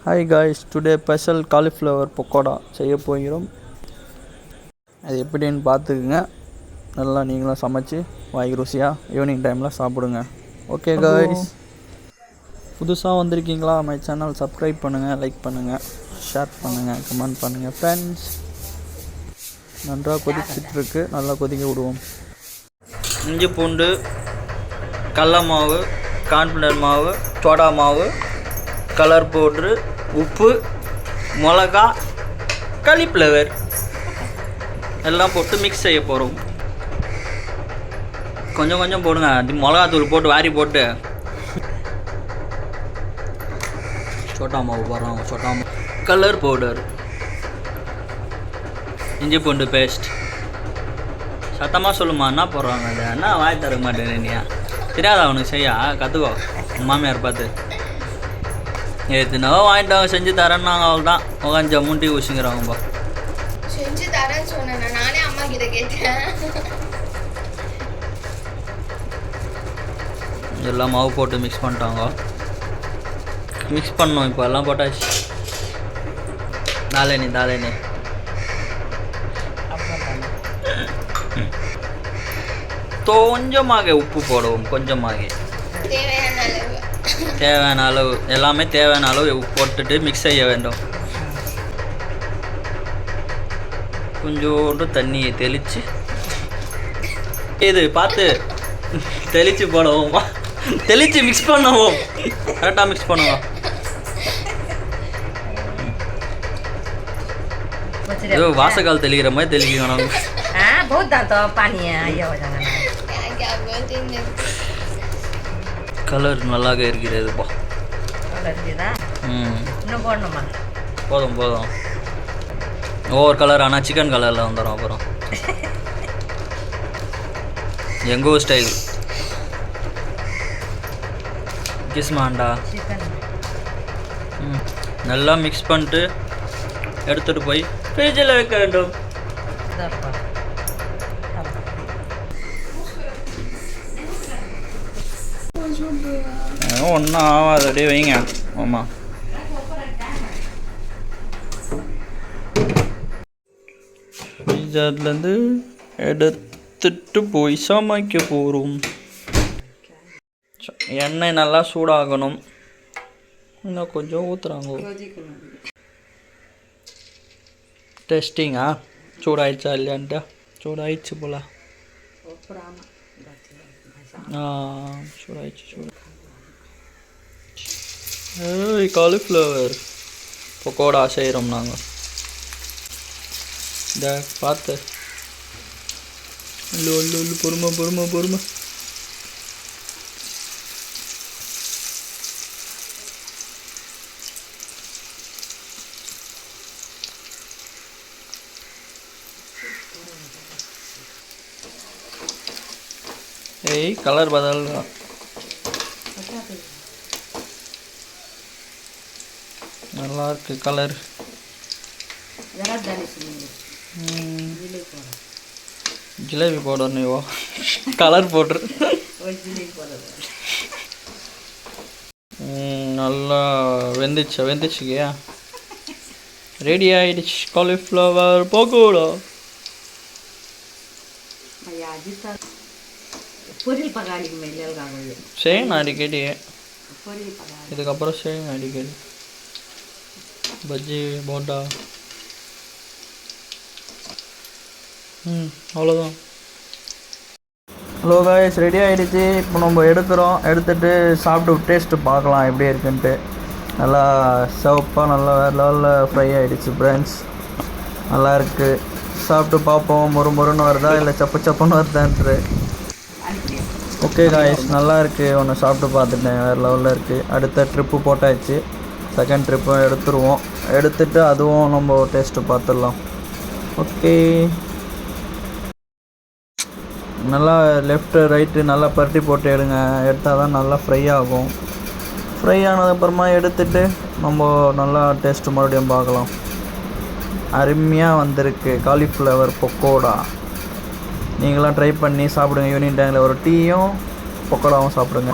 Hi guys, today special cauliflower pakoda செய்ய போகிறோம். அது எப்படின்னு பார்த்துக்குங்க. நல்லா நீங்களும் சமைச்சு வாங்கி ருசியாக ஈவினிங் டைமில் சாப்பிடுங்க. ஓகே காய்ஸ், புதுசாக வந்திருக்கீங்களா? மை சேனல் சப்ஸ்கிரைப் பண்ணுங்கள், லைக் பண்ணுங்கள், ஷேர் பண்ணுங்கள், கமெண்ட் பண்ணுங்கள் ஃப்ரெண்ட்ஸ். நன்றாக கொதிச்சிட்ருக்கு, நல்லா கொதிக்க விடுவோம். இஞ்சி பூண்டு, கடல மாவு, கார்ன்ஃப்ளவர் மாவு, சோடா மாவு, கலர் பவுட்ரு, உப்பு, மிளகா, காலிஃப்ளவர் எல்லாம் போட்டு மிக்ஸ் செய்ய போகிறோம். கொஞ்சம் கொஞ்சம் போடுங்க, அது மிளகாத்தூள் போட்டு வாரி போட்டு. சோட்டா மாவு போடுறோம், சோட்டா மாவு, கலர் பவுடர், இஞ்சி பூண்டு பேஸ்ட். சத்தமாக சொல்லுமா, என்ன போடுறாங்க? அது என்ன வாய் தர மாட்டேன். நீ தெரியாதா அவனுக்கு செய்யா? கற்றுக்கோ மாமியார் பார்த்து. எதுனாவோ வாங்கிட்டு அவங்க செஞ்சு தரேன்னாங்க. அவள் தான் உட்காந்து முண்டி ஊசிங்கிறாங்கப்பா. செஞ்சு தரேன்னு சொன்னேன், நானே அம்மா கிட்ட கேட்டேன். எல்லாம் மாவு போட்டு மிக்ஸ் பண்ணிட்டாங்க. மிக்ஸ் பண்ணோம். இப்போ எல்லாம் போட்டாச்சு. தாலேனி கொஞ்சமாக உப்பு போடுவோம். கொஞ்சமாக தேவையான அளவு எல்லாமே தேவையான அளவு போட்டுட்டு மிக்ஸ் செய்ய வேண்டும். கொஞ்சோண்டு தண்ணியை தெளித்து இது பார்த்து தெளித்து போடுவோம். தெளித்து மிக்ஸ் பண்ணுவோம். கரெக்டாக மிக்ஸ் பண்ணுவோம். ஏதோ வாசக்கால் தெளிக்கிற மாதிரி தெளிக்கணும். கலர் நல்லாக இருக்கிறதுப்பா. போதும் ஒவ்வொரு கலர். ஆனால் சிக்கன் கலரில் வந்துடும். அப்புறம் எங்கோ ஸ்டைல் கிஸ்மாண்டா. நல்லா மிக்ஸ் பண்ணிட்டு எடுத்துகிட்டு போய் ஃப்ரிட்ஜில் வைக்க வேண்டும். ஒன்றும் ஆகாது, அப்படியே வைங்க. ஆமாம், அதுலேருந்து எடுத்துட்டு போய் சமைக்க போகிறோம். எண்ணெய் நல்லா சூடாகணும். இன்னும் கொஞ்சம் ஊற்றுறாங்க. டெஸ்டிங்கா சூடாயிடுச்சா இல்லையான்ட்டு? சூடாயிடுச்சு போல. சூடாயிடுச்சு. காலிஃப்ளவர் பக்கோடா செய்கிறோம் நாங்கள். இந்த பார்த்து பொறுமை. கலர் பதல்ல நல்லா இருக்கு கலர். ஜிலேபி பவுடர் நீவோ கலர் பவுடர். நல்லா வெந்துச்சுக்கியா? ரெடி ஆயிடுச்சு காலிஃப்ளவர் பக்கோடா. செய்யணும் அடிக்கடி. இதுக்கப்புறம் செய்யணும் அடிக்கடி. பஜ்ஜி போண்டா. அவ்வளோதான். ஹலோ காய்ஸ், ரெடி ஆகிடுச்சு. இப்போ நம்ம எடுத்துகிட்டு சாப்பிட்டு டேஸ்ட்டு பார்க்கலாம் எப்படி இருக்குன்ட்டு. நல்லா சிவப்பாக நல்லா வேறு லெவலில் ஃப்ரை ஆகிடுச்சு ஃப்ரெண்ட்ஸ். நல்லா இருக்குது. சாப்பிட்டு பார்ப்போம் மொறுன்னு வருதா இல்லை சப்புன்னு வருதான்ட்டு. ஓகே காய்ஸ், நல்லா இருக்குது. ஒன்று சாப்பிட்டு பார்த்துட்டேன், வேறு லெவலில் இருக்குது. அடுத்த ட்ரிப்பு போட்டாச்சு. செகண்ட் ட்ரிப்பும் எடுத்துட்டு அதுவும் நம்ம டேஸ்ட்டு பார்த்துடலாம். ஓகே, நல்லா லெஃப்ட்டு ரைட்டு நல்லா பரட்டி போட்டு எடுத்தால் தான் நல்லா ஃப்ரை ஆகும். ஃப்ரை ஆனதுக்கப்புறமா எடுத்துட்டு நம்ம நல்லா டேஸ்ட்டு மறுபடியும் பார்க்கலாம். அருமையாக வந்திருக்கு காலிஃப்ளவர் பக்கோடா. நீங்களாம் ட்ரை பண்ணி சாப்பிடுங்க. ஈவினிங் டைமில் ஒரு டீயும் பக்கோடாவும் சாப்பிடுங்க.